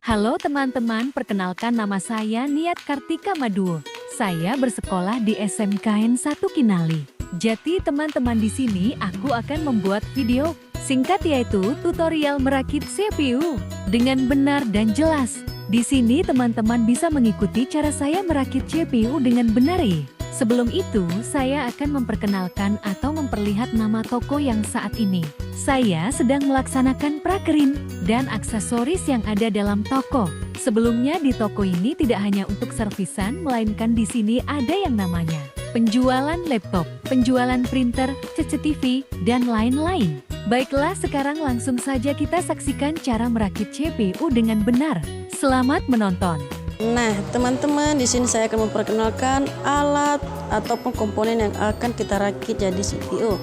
Halo teman-teman, perkenalkan nama saya Niat Kartika Maduo. Saya bersekolah di SMKN 1 Kinali. Jadi teman-teman di sini aku akan membuat video singkat yaitu tutorial merakit CPU dengan benar dan jelas. Di sini teman-teman bisa mengikuti cara saya merakit CPU dengan benar ya. Sebelum itu, saya akan memperkenalkan atau memperlihat nama toko yang saat ini. Saya sedang melaksanakan prakerin dan aksesoris yang ada dalam toko. Sebelumnya di toko ini tidak hanya untuk servisan, melainkan di sini ada yang namanya penjualan laptop, penjualan printer, CCTV, dan lain-lain. Baiklah, sekarang langsung saja kita saksikan cara merakit CPU dengan benar. Selamat menonton. Nah, teman-teman, di sini saya akan memperkenalkan alat ataupun komponen yang akan kita rakit jadi CPU.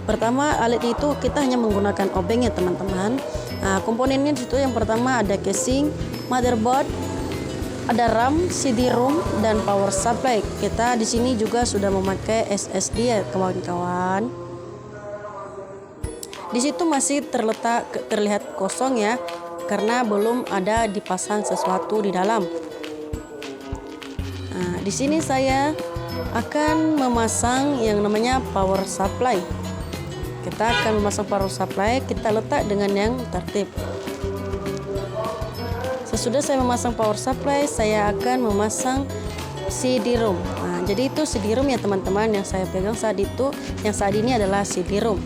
Pertama, alat itu kita hanya menggunakan obeng ya, teman-teman. Nah, komponennya di situ yang pertama ada casing, motherboard, ada RAM, CD-ROM, dan power supply. Kita di sini juga sudah memakai SSD ya, kawan-kawan. Di situ masih terlihat kosong ya, karena belum ada dipasang sesuatu di dalam. Nah, di sini saya akan memasang yang namanya power supply. Kita akan memasang power supply, kita letak dengan yang tertib. Sesudah saya memasang power supply, saya akan memasang CD-ROM. Nah, jadi itu CD-ROM ya teman-teman yang saya pegang saat itu, yang saat ini adalah CD-ROM.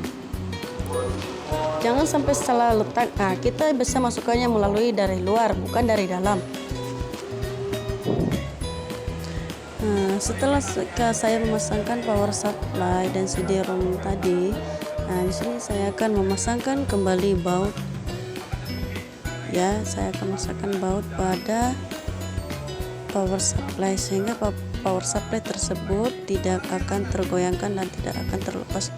Jangan sampai salah letak. Nah, kita bisa masukkannya melalui dari luar, bukan dari dalam. Nah, setelah saya memasangkan power supply dan CD-ROM tadi, nah di sini saya akan memasangkan kembali baut. Ya, saya akan memasangkan baut pada power supply sehingga power supply tersebut tidak akan tergoyangkan dan tidak akan terlepas.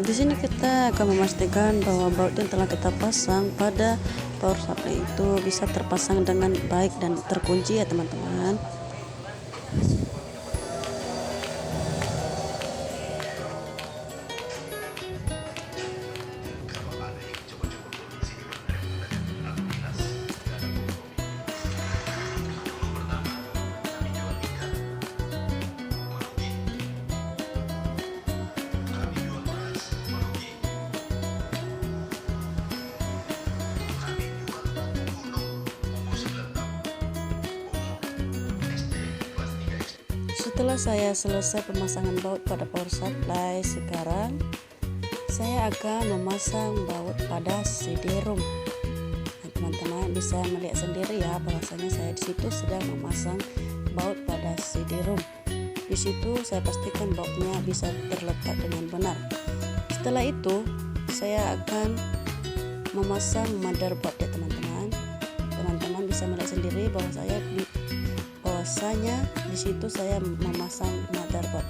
Di sini kita akan memastikan bahwa baut yang telah kita pasang pada power supply itu bisa terpasang dengan baik dan terkunci ya teman-teman. Setelah saya selesai pemasangan baut pada power supply, sekarang saya akan memasang baut pada CD-ROM. Nah, teman-teman bisa melihat sendiri ya bahwasanya saya di situ sedang memasang baut pada CD-ROM. Di situ saya pastikan bautnya bisa terletak dengan benar. Setelah itu saya akan memasang motherboard ya teman-teman. Teman-teman bisa melihat sendiri bahwasanya di situ saya memasang motherboard.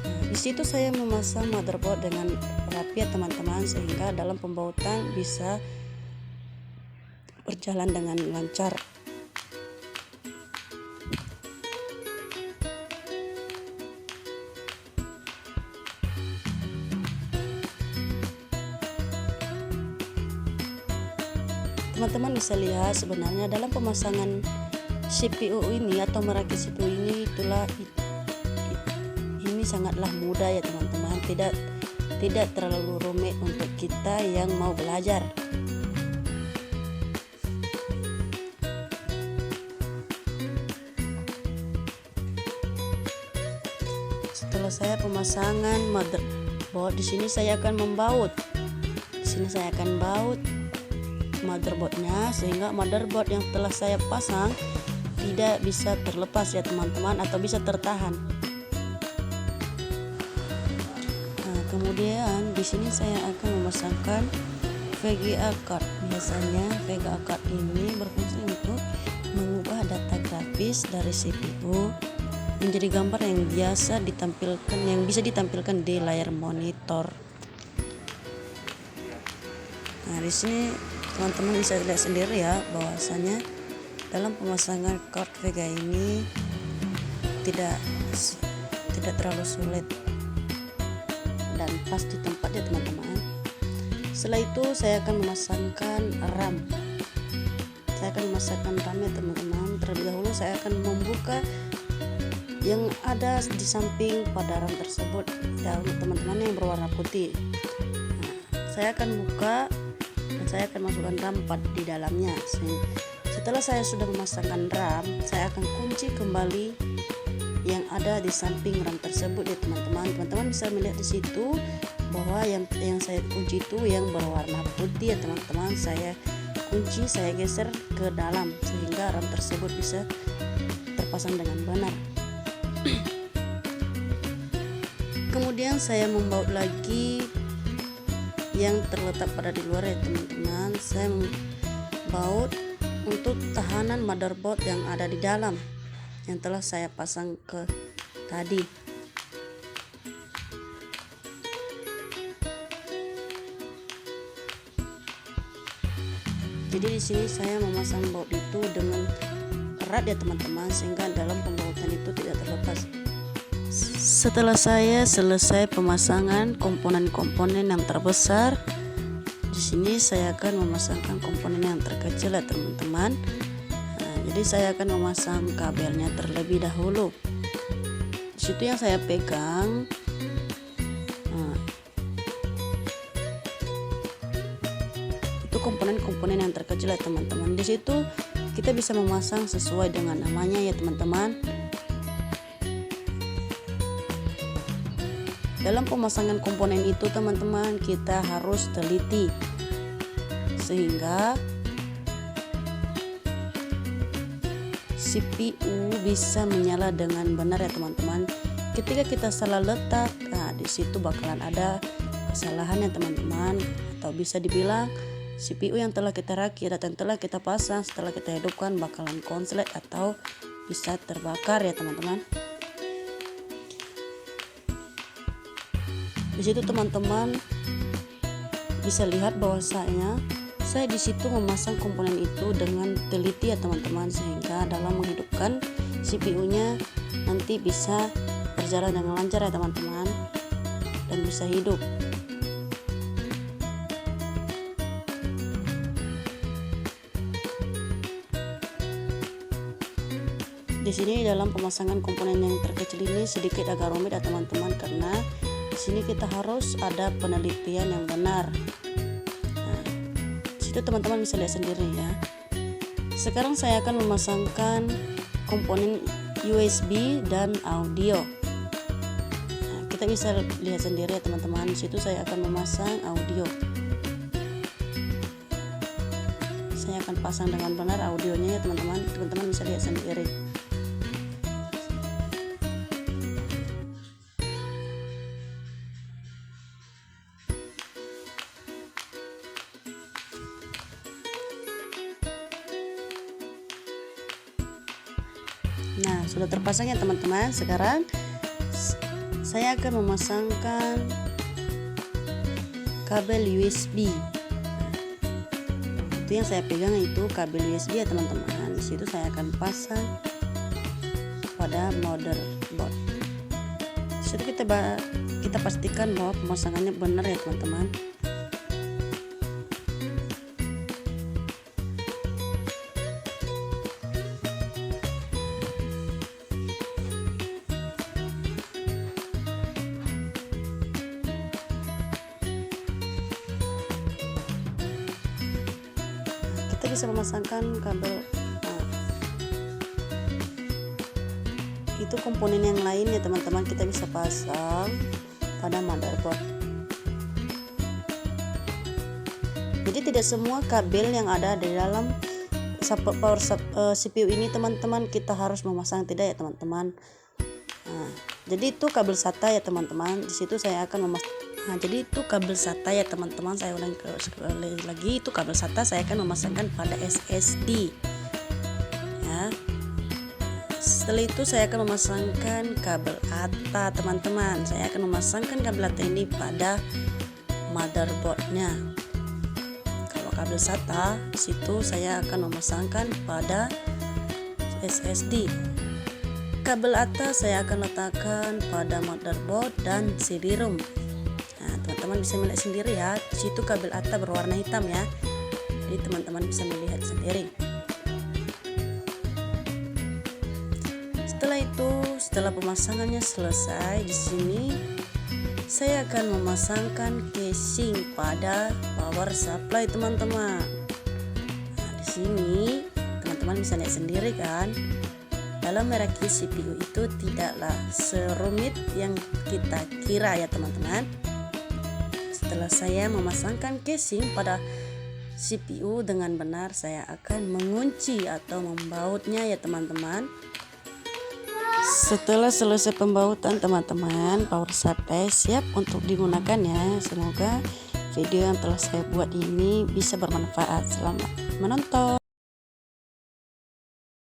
Nah, di situ saya memasang motherboard dengan rapi ya teman-teman, sehingga dalam pembautan bisa berjalan dengan lancar. Teman-teman bisa lihat sebenarnya dalam pemasangan CPU ini atau merakit CPU ini ini sangatlah mudah ya teman-teman, tidak terlalu rumit untuk kita yang mau belajar. Setelah saya pemasangan motherboard, di sini saya akan membaut. Di sini saya akan baut motherboardnya sehingga motherboard yang telah saya pasang tidak bisa terlepas ya teman-teman, atau bisa tertahan. Nah, kemudian di sini saya akan memasangkan VGA card. Biasanya VGA card ini berfungsi untuk mengubah data grafis dari CPU menjadi gambar yang biasa ditampilkan, yang bisa ditampilkan di layar monitor. Nah, di sini teman-teman bisa lihat sendiri ya bahwasanya dalam pemasangan card VGA ini tidak terlalu sulit dan pas di tempat ya teman-teman. Setelah itu saya akan memasangkan RAM. saya akan memasangkan RAM ya teman-teman. Terlebih dahulu saya akan membuka yang ada di samping pada RAM tersebut ya, untuk teman-teman yang berwarna putih. Nah, saya akan buka dan saya akan masukkan RAM di dalamnya. Setelah saya sudah memasangkan RAM, saya akan kunci kembali yang ada di samping RAM tersebut ya teman-teman. Teman-teman bisa melihat di situ bahwa yang saya kunci itu yang berwarna putih ya teman-teman. Saya kunci, saya geser ke dalam sehingga RAM tersebut bisa terpasang dengan benar. Kemudian saya membaut lagi yang terletak pada di luar ya teman-teman. Saya membaut untuk tahanan motherboard yang ada di dalam yang telah saya pasang ke tadi. Jadi di sini saya memasang baut itu dengan erat ya teman-teman, sehingga dalam pembautan itu tidak terlepas. Setelah saya selesai pemasangan komponen-komponen yang terbesar, di sini saya akan memasangkan komponen yang terkecil ya teman-teman. Jadi saya akan memasang kabelnya terlebih dahulu. Di situ yang saya pegang. Itu komponen-komponen yang terkecil ya teman-teman. Di situ kita bisa memasang sesuai dengan namanya ya teman-teman. Dalam pemasangan komponen itu teman-teman, kita harus teliti sehingga CPU bisa menyala dengan benar ya teman-teman. Ketika kita salah letak, nah di situ bakalan ada kesalahan ya teman-teman, atau bisa dibilang CPU yang telah kita rakit dan telah kita pasang setelah kita hidupkan bakalan konslet atau bisa terbakar ya teman-teman. Di situ teman-teman bisa lihat bahwasanya saya di situ memasang komponen itu dengan teliti ya teman-teman, sehingga dalam menghidupkan CPU-nya nanti bisa berjalan dengan lancar ya teman-teman dan bisa hidup. Di sini dalam pemasangan komponen yang terkecil ini sedikit agak rumit ya teman-teman, karena di sini kita harus ada penelitian yang benar. Itu teman-teman bisa lihat sendiri ya. Sekarang saya akan memasangkan komponen USB dan audio. Nah, kita bisa lihat sendiri ya teman-teman. Di situ saya akan memasang audio. Saya akan pasang dengan benar audionya ya teman-teman. Teman-teman bisa lihat sendiri. Nah, sudah terpasang ya teman-teman. Sekarang saya akan memasangkan kabel USB. Itu yang saya pegang itu kabel USB ya teman-teman. Di situ saya akan pasang pada motherboard. Di situ kita pastikan bahwa pemasangannya benar ya teman-teman. Kita bisa memasangkan kabel itu komponen yang lain ya teman-teman, kita bisa pasang pada motherboard. Jadi tidak semua kabel yang ada di dalam power CPU ini teman-teman kita harus memasang, tidak ya teman-teman. Jadi itu kabel SATA ya teman-teman. Di situ saya akan memasang. Jadi itu kabel SATA ya teman-teman. Saya ulangi sekali lagi, itu kabel SATA saya akan memasangkan pada SSD. Ya. Setelah itu saya akan memasangkan kabel ATA teman-teman. Saya akan memasangkan kabel ATA ini pada motherboardnya. Kalau kabel SATA, di situ saya akan memasangkan pada SSD. Kabel ATA saya akan letakkan pada motherboard dan CD-ROM. Nah, teman-teman bisa melihat sendiri ya. Di situ kabel ATA berwarna hitam ya. Jadi teman-teman bisa melihat sendiri. Setelah pemasangannya selesai, di sini saya akan memasangkan casing pada power supply teman-teman. Nah, di sini teman-teman bisa lihat sendiri kan, dalam merakit CPU itu tidaklah serumit yang kita kira ya teman-teman. Setelah saya memasangkan casing pada CPU dengan benar, saya akan mengunci atau membautnya ya teman-teman. Setelah selesai pembautan teman-teman, power supply siap untuk digunakan ya. Semoga video yang telah saya buat ini bisa bermanfaat. Selamat menonton.